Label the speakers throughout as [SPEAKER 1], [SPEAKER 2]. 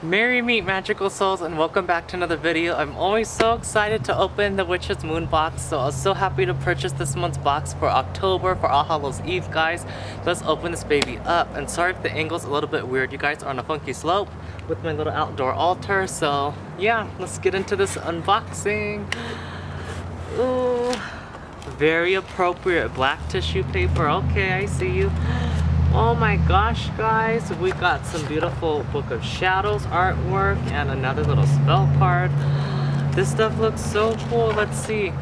[SPEAKER 1] Merry meet magical souls and welcome back to another video. I'm always so excited to open the Witch's Moon box, so I was so happy to purchase this month's box for October for All Hallows Eve, guys. Let's open this baby up, and sorry if the angle's a little bit weird. You guys are on a funky slope with my little outdoor altar, so yeah, let's get into this unboxing. Ooh, very appropriate black tissue paper. Okay, I see you. Oh my gosh, guys, we got some beautiful Book of Shadows artwork and another little spell card. This stuff looks so cool. Let's see.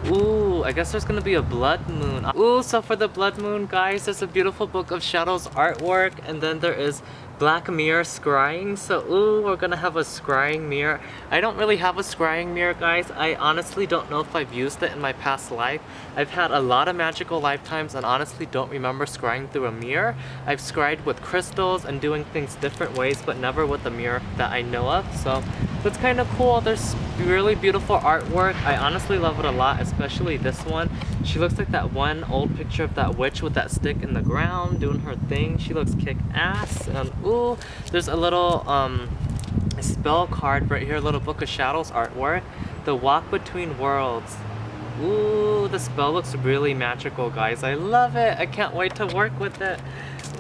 [SPEAKER 1] Ooh, I guess there's gonna be a blood moon. Ooh, so for the blood moon, guys, there's a beautiful Book of Shadows artwork, and then there is black mirror scrying. So ooh, we're gonna have a scrying mirror. I don't really have a scrying mirror, guys. I honestly don't know if I've used it in my past life. I've had a lot of magical lifetimes and honestly don't remember scrying through a mirror. I've scryed with crystals and doing things different ways, but never with a mirror that I know of. So that's kind of cool. There's really beautiful artwork. I honestly love it a lot, especially this one. She looks like that one old picture of that witch with that stick in the ground doing her thing. She looks kick-ass. And ooh, there's a little spell card right here, a little Book of Shadows artwork. The Walk Between Worlds. Ooh, the spell looks really magical, guys. I love it. I can't wait to work with it.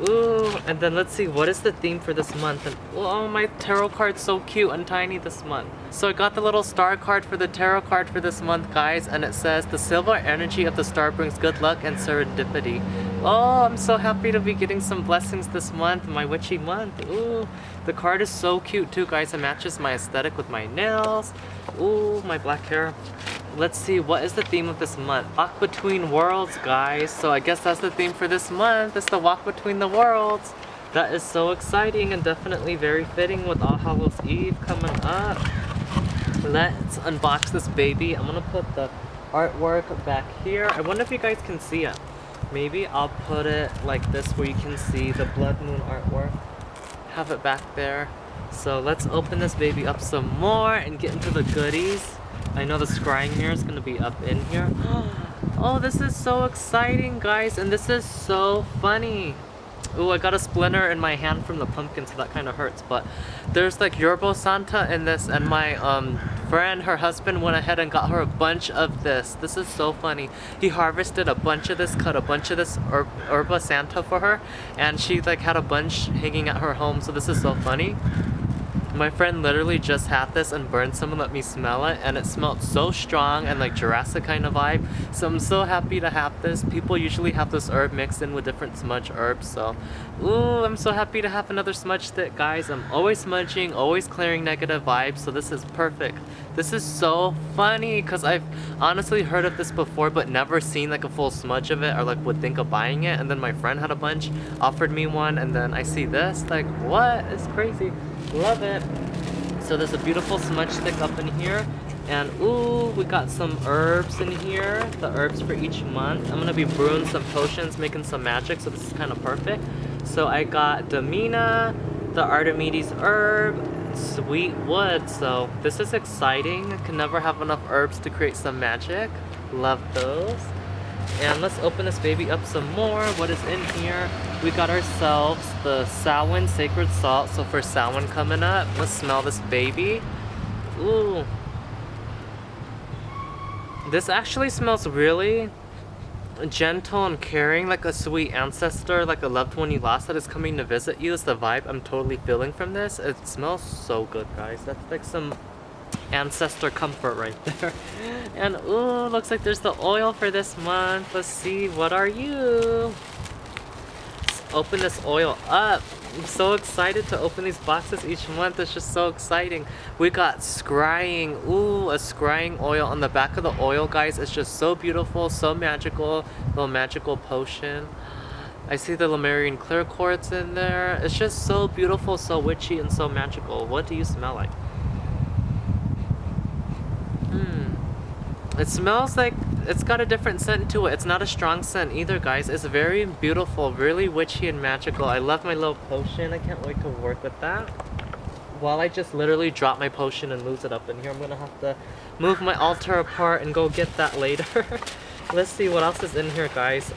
[SPEAKER 1] Ooh, and then let's see, what is the theme for this month? And oh, my tarot card's so cute and tiny this month. So I got the little star card for the tarot card for this month, guys, and it says, the silver energy of the star brings good luck and serendipity. Oh, I'm so happy to be getting some blessings this month, my witchy month. Ooh, the card is so cute too, guys. It matches my aesthetic with my nails. Ooh, my black hair. Let's see, what is the theme of this month? Walk Between Worlds, guys. So I guess that's the theme for this month. It's the Walk Between the Worlds. That is so exciting and definitely very fitting with All Hallows Eve coming up. Let's unbox this baby. I'm gonna put the artwork back here. I wonder if you guys can see it. Maybe I'll put it like this where you can see the blood moon artwork. Have it back there. So let's open this baby up some more and get into the goodies. I know the scrying mirror is going to be up in here. Oh, this is so exciting, guys, and this is so funny. Oh, I got a splinter in my hand from the pumpkin, so that kind of hurts, but there's like Yerbo Santa in this, and my friend, her husband, went ahead and got her a bunch of this. This is so funny. He harvested a bunch of this, cut a bunch of this Yerbo Santa for her, and she like had a bunch hanging at her home, so this is so funny. My friend literally just had this and burned some and let me smell it, and it smelled so strong and like Jurassic kind of vibe. So I'm so happy to have this. People usually have this herb mixed in with different smudge herbs, so ooh, I'm so happy to have another smudge stick, guys. I'm always smudging, always clearing negative vibes, so this is perfect. This is so funny because I've honestly heard of this before but never seen like a full smudge of it or like would think of buying it, and then my friend had a bunch, offered me one, and then I see this, like what? It's crazy. Love it. So there's a beautiful smudge stick up in here, and ooh, we got some herbs in here, the herbs for each month. I'm gonna be brewing some potions, making some magic, so this is kind of perfect. So I got Domina, the Artemides herb, sweet wood, so this is exciting. I can never have enough herbs to create some magic. Love those. And let's open this baby up some more. What is in here? We got ourselves the Samhain Sacred Salt. So for Samhain coming up, let's smell this baby. Ooh. This actually smells really gentle and caring, like a sweet ancestor, like a loved one you lost that is coming to visit you. Is the vibe I'm totally feeling from this. It smells so good, guys. That's like some ancestor comfort right there. And ooh, looks like there's the oil for this month. Let's see, what are you? Let's open this oil up. I'm so excited to open these boxes each month. It's just so exciting. We got scrying. Ooh, a scrying oil on the back of the oil, guys. It's just so beautiful, so magical. Little magical potion. I see the Lemurian clear quartz in there. It's just so beautiful, so witchy, and so magical. What do you smell like? It smells like it's got a different scent to it. It's not a strong scent either, guys. It's very beautiful, really witchy and magical. I love my little potion. I can't wait to work with that. while I just literally drop my potion and lose it up in here, I'm gonna have to move my altar apart and go get that later. Let's see what else is in here, guys.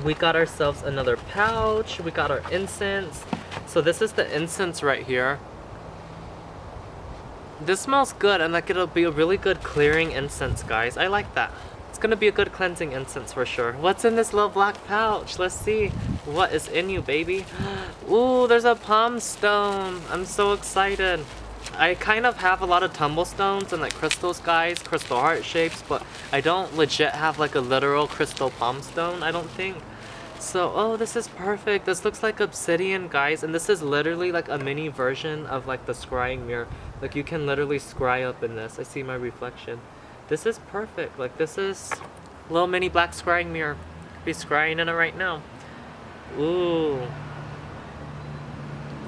[SPEAKER 1] We got ourselves another pouch. We got our incense. So this is the incense right here. This smells good, and like it'll be a really good clearing incense, guys. I like that. It's gonna be a good cleansing incense for sure. What's in this little black pouch? Let's see. What is in you, baby? Ooh, there's a palm stone. I'm so excited. I kind of have a lot of tumble stones and like crystals, guys, crystal heart shapes, but I don't legit have like a literal crystal palm stone, I don't think. So, oh, this is perfect. This looks like obsidian, guys, and this is literally like a mini version of like the scrying mirror. Like you can literally scry up in this. I see my reflection. This is perfect. Like this is a little mini black scrying mirror. Be scrying in it right now. Ooh.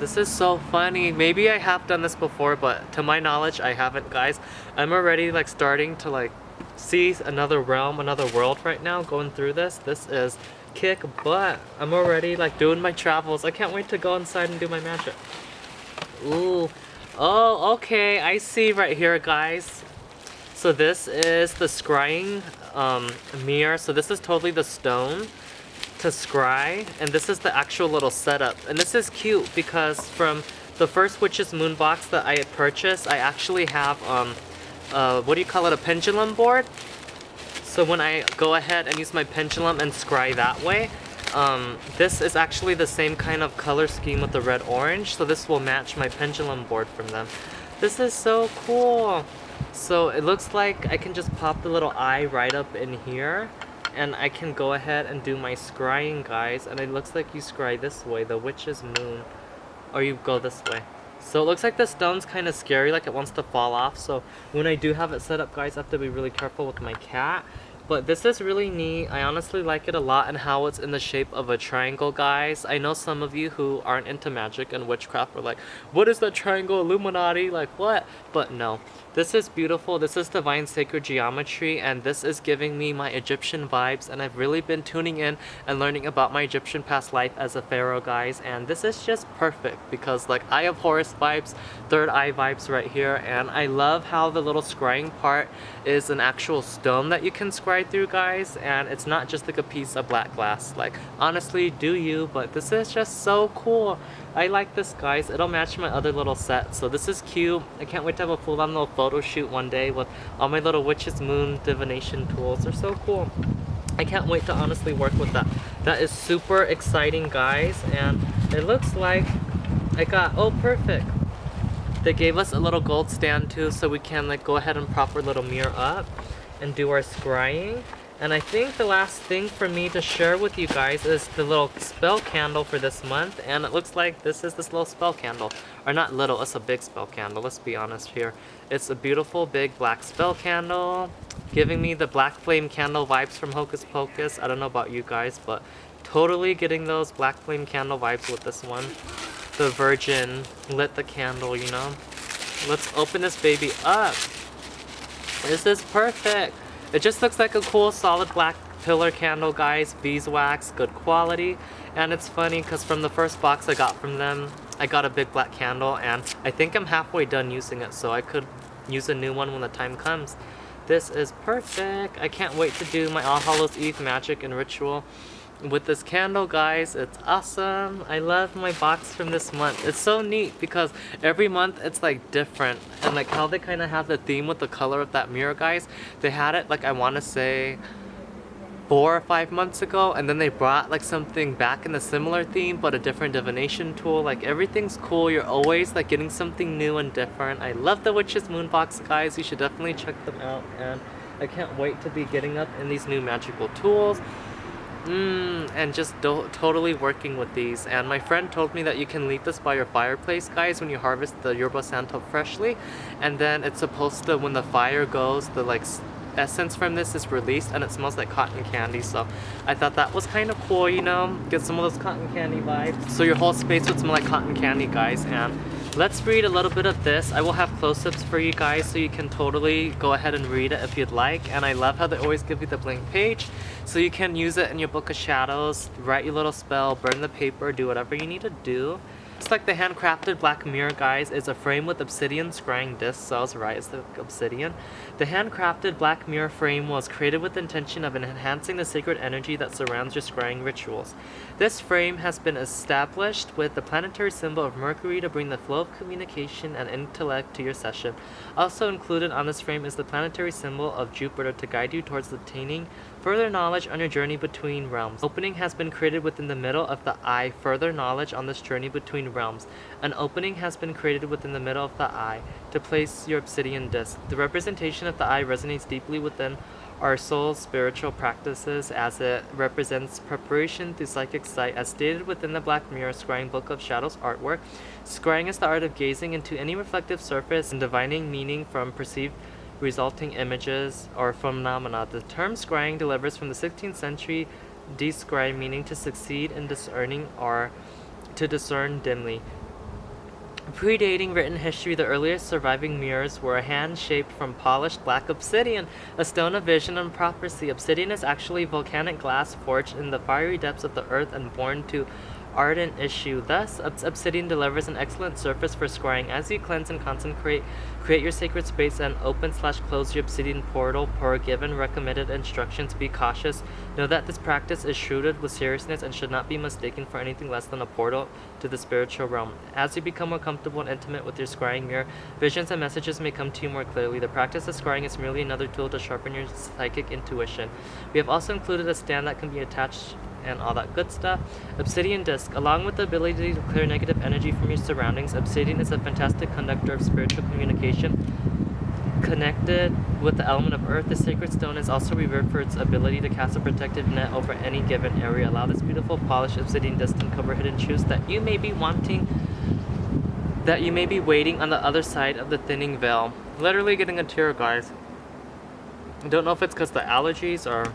[SPEAKER 1] This is so funny. Maybe I have done this before, but to my knowledge, I haven't, guys. I'm already like starting to like see another realm, another world right now going through this. This is kick butt. I'm already like doing my travels. I can't wait to go inside and do my magic. Ooh. Oh, okay. I see right here, guys. So this is the scrying mirror. So this is totally the stone to scry, and this is the actual little setup. And this is cute because from the first Witch's Moon box that I had purchased, I actually have what do you call it, a pendulum board. So when I go ahead and use my pendulum and scry that way, this is actually the same kind of color scheme with the red orange, so this will match my pendulum board from them. This is so cool. So it looks like I can just pop the little eye right up in here, and I can go ahead and do my scrying, guys. And it looks like you scry this way, the Witch's Moon, or you go this way. So it looks like the stone's kind of scary, like it wants to fall off. So when I do have it set up, guys, I have to be really careful with my cat. But this is really neat. I honestly like it a lot, and how it's in the shape of a triangle, guys. I know some of you who aren't into magic and witchcraft are like, what is that triangle, Illuminati? Like, what? But no. This is beautiful. This is divine sacred geometry, and this is giving me my Egyptian vibes, and I've really been tuning in and learning about my Egyptian past life as a pharaoh, guys, and this is just perfect because like I have Horus vibes, third eye vibes right here, and I love how the little scrying part is an actual stone that you can scry through, guys, and it's not just like a piece of black glass. Like, honestly, do you, but this is just so cool. I like this, guys. It'll match my other little set, so this is cute. I can't wait to have a full-on little photo shoot one day with all my little Witch's Moon divination tools. They're so cool. I can't wait to honestly work with that. That is super exciting, guys, and it looks like I got, oh, perfect. They gave us a little gold stand too, so we can like go ahead and prop our little mirror up and do our scrying. And I think the last thing for me to share with you guys is the little spell candle for this month. And it looks like this is this little spell candle. Or not little, it's a big spell candle, let's be honest here. It's a beautiful big black spell candle, giving me the black flame candle vibes from Hocus Pocus. I don't know about you guys, but totally getting those black flame candle vibes with this one. The Virgin lit the candle, you know. Let's open this baby up. This is perfect. It just looks like a cool solid black pillar candle, guys. Beeswax, good quality. And it's funny because from the first box I got from them, I got a big black candle, and I think I'm halfway done using it, so I could use a new one when the time comes. This is perfect. I can't wait to do my All Hallows Eve magic and ritual with this candle, guys. It's awesome. I love my box from this month. It's so neat because every month it's like different, and like how they kind of have the theme with the color of that mirror, guys. They had it like, I want to say 4 or 5 months ago, and then they brought like something back in a similar theme but a different divination tool. Like, everything's cool. You're always like getting something new and different. I love the Witch's Moon box, guys. You should definitely check them out, and I can't wait to be getting up in these new magical tools. And just totally working with these. And my friend told me that you can leave this by your fireplace, guys, when you harvest the yerba santo freshly, and then it's supposed to, when the fire goes, the like essence from this is released, and it smells like cotton candy. So I thought that was kind of cool, you know, get some of those cotton candy vibes, so your whole space would smell like cotton candy, guys. And let's read a little bit of this. I will have close-ups for you guys so you can totally go ahead and read it if you'd like. And I love how they always give you the blank page so you can use it in your book of shadows, write your little spell, burn the paper, do whatever you need to do. Looks like the handcrafted black mirror, guys, is a frame with obsidian scrying disc cells, right? It's the obsidian. The handcrafted black mirror frame was created with the intention of enhancing the sacred energy that surrounds your scrying rituals. This frame has been established with the planetary symbol of Mercury to bring the flow of communication and intellect to your session. Also included on this frame is the planetary symbol of Jupiter to guide you towards obtaining further knowledge on your journey between realms. Opening has been created within the middle of the eye. Further knowledge on this journey between realms. An opening has been created within the middle of the eye to place your obsidian disc. The representation of the eye resonates deeply within our soul's spiritual practices as it represents preparation through psychic sight. As stated within the Black Mirror Scrying Book of Shadows artwork, scrying is the art of gazing into any reflective surface and divining meaning from perceived resulting images or phenomena. The term scrying delivers from the 16th century descry, meaning to succeed in discerning or to discern dimly. Predating written history, the earliest surviving mirrors were a hand shaped from polished black obsidian, a stone of vision and prophecy. Obsidian is actually volcanic glass forged in the fiery depths of the earth and born to ardent issue. Thus, obsidian delivers an excellent surface for scrying. As you cleanse and consecrate, create your sacred space and open/close your obsidian portal per given recommended instructions. Be cautious. Know that this practice is shrewd with seriousness and should not be mistaken for anything less than a portal to the spiritual realm. As you become more comfortable and intimate with your scrying mirror, visions and messages may come to you more clearly. The practice of scrying is merely another tool to sharpen your psychic intuition. We have also included a stand that can be attached and all that good stuff. Obsidian disc. Along with the ability to clear negative energy from your surroundings, obsidian is a fantastic conductor of spiritual communication. Connected with the element of earth, the sacred stone is also revered for its ability to cast a protective net over any given area. Allow this beautiful polished obsidian disc to uncover hidden truths that you may be waiting on the other side of the thinning veil. Literally getting a tear, guys. I don't know if it's because the allergies or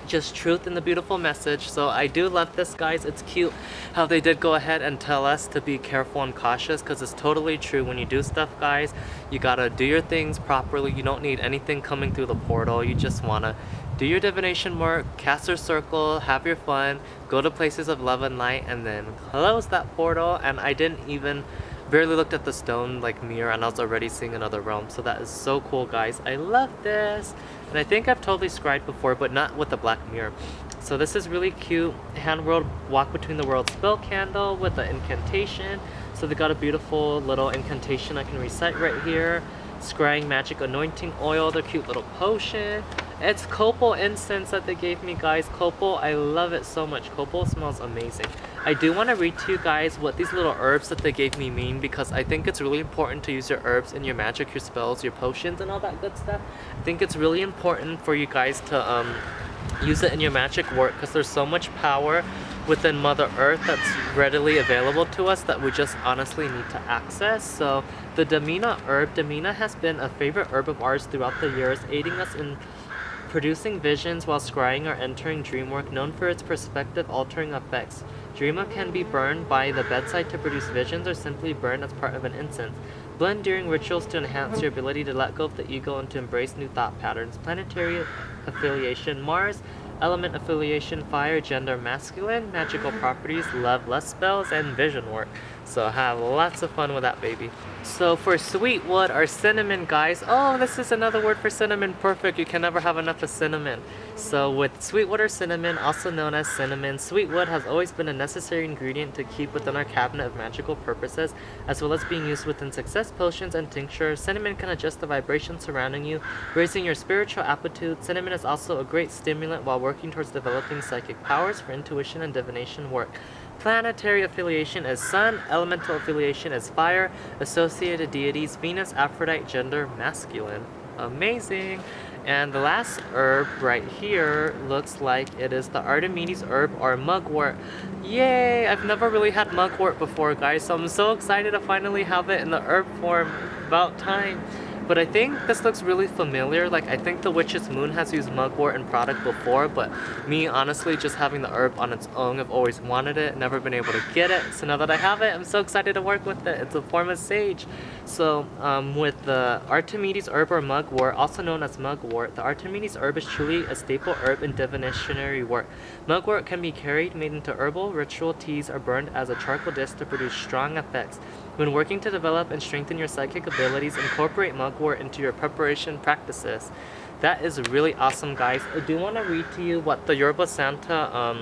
[SPEAKER 1] just truth in the beautiful message. So I do love this, guys. It's cute how they did go ahead and tell us to be careful and cautious, because it's totally true. When you do stuff, guys, you gotta do your things properly. You don't need anything coming through the portal. You just wanna do your divination work, cast your circle, have your fun, go to places of love and light, and then close that portal. And I didn't even barely looked at the stone like mirror and I was already seeing another realm. So that is so cool, guys. I love this. And I think I've totally scried before, but not with the black mirror. So this is really cute. Hand rolled walk between the world spell candle with the incantation. So they got a beautiful little incantation I can recite right here. Scrying magic anointing oil, their cute little potion. It's copal incense that they gave me, guys. Copal, I love it so much. Copal smells amazing. I do want to read to you guys what these little herbs that they gave me mean, because I think it's really important to use your herbs in your magic, your spells, your potions, and all that good stuff. I think it's really important for you guys to use it in your magic work, because there's so much power within Mother Earth that's readily available to us that we just honestly need to access. So the Damina herb, Damina has been a favorite herb of ours throughout the years, aiding us in producing visions while scrying or entering dream work, known for its perspective altering effects. Dreama can be burned by the bedside to produce visions, or simply burned as part of an incense. Blend during rituals to enhance your ability to let go of the ego and to embrace new thought patterns. Planetary affiliation: Mars, element affiliation, fire, gender masculine, magical properties, love, lust spells, and vision work. So have lots of fun with that, baby. So for sweet wood or cinnamon, guys, oh, this is another word for cinnamon. Perfect. You can never have enough of cinnamon. So with sweet wood or cinnamon, also known as cinnamon, sweet wood has always been a necessary ingredient to keep within our cabinet of magical purposes, as well as being used within success potions and tinctures. Cinnamon can adjust the vibration surrounding you, raising your spiritual aptitude. Cinnamon is also a great stimulant while working towards developing psychic powers for intuition and divination work. Planetary affiliation is Sun, elemental affiliation is fire, associated deities Venus, Aphrodite, gender masculine. Amazing. And the last herb right here looks like it is the Archimedes herb or mugwort. Yay! I've never really had mugwort before, guys, so I'm so excited to finally have it in the herb form. About time. But I think this looks really familiar. Like, I think the Witch's Moon has used mugwort in product before, but me, honestly, just having the herb on its own, I've always wanted it, never been able to get it. So now that I have it, I'm so excited to work with it. It's a form of sage. So with the Archimedes herb or mugwort, also known as mugwort, the Archimedes herb is truly a staple herb in divinationary work. Mugwort can be carried, made into herbal ritual teas, or burned as a charcoal disc to produce strong effects. When working to develop and strengthen your psychic abilities, incorporate mugwort into your preparation practices. That is really awesome, guys. I do want to read to you what the Yerba Santa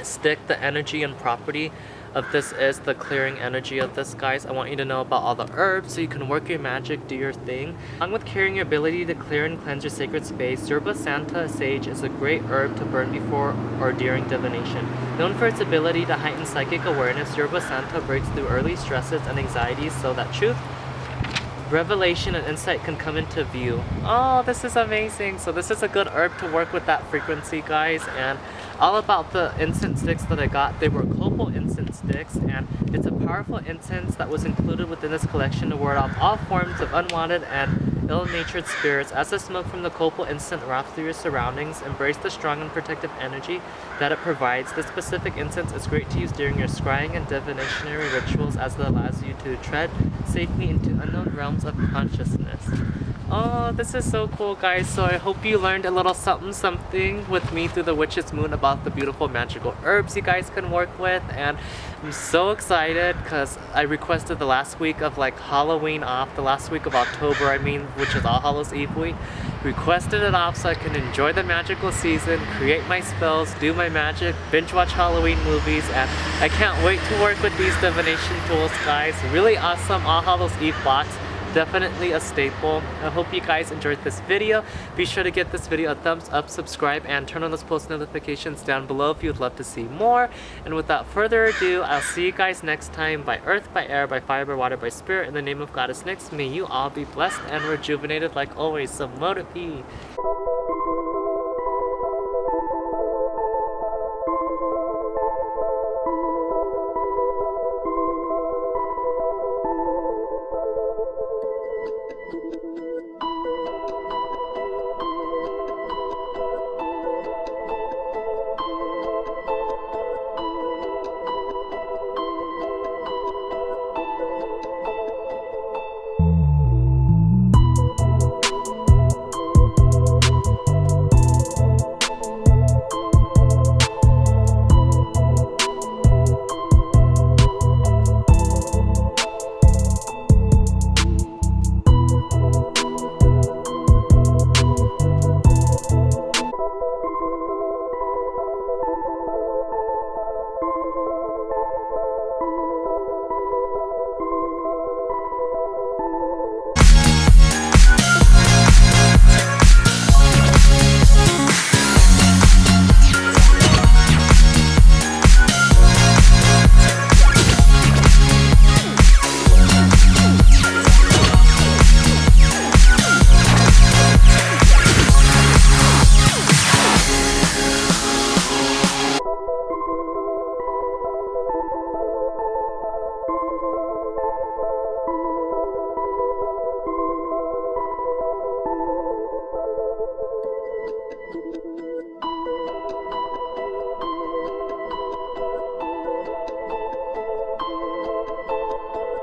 [SPEAKER 1] stick, the energy and property of this is, the clearing energy of this, guys. I want you to know about all the herbs so you can work your magic, do your thing. Along with carrying your ability to clear and cleanse your sacred space, Yerba Santa sage is a great herb to burn before or during divination. Known for its ability to heighten psychic awareness, Yerba Santa breaks through early stresses and anxieties so that truth, revelation, and insight can come into view. Oh, this is amazing. So this is a good herb to work with that frequency, guys. And all about the incense sticks that I got, they were copal incense sticks, and it's a powerful incense that was included within this collection to ward off all forms of unwanted and ill-natured spirits. As the smoke from the copal incense wraps through your surroundings, embrace the strong and protective energy that it provides. This specific incense is great to use during your scrying and divinationary rituals, as it allows you to tread safely into unknown realms of consciousness. Oh, this is so cool, guys. So I hope you learned a little something with me through the Witch's Moon about the beautiful magical herbs you guys can work with. And I'm so excited because I requested the last week of like Halloween off, the last week of October, I mean, which is All Hallows Eve week. Requested it off so I can enjoy the magical season, create my spells, do my magic, binge watch Halloween movies, and I can't wait to work with these divination tools, guys. Really awesome All Hallows Eve box. Definitely a staple. I hope you guys enjoyed this video. Be sure to give this video a thumbs up, subscribe, and turn on those post notifications down below if you'd love to see more. And without further ado, I'll see you guys next time. By earth, by air, by fire, by water, by spirit, in the name of Goddess Nyx, may you all be blessed and rejuvenated like always. So motive.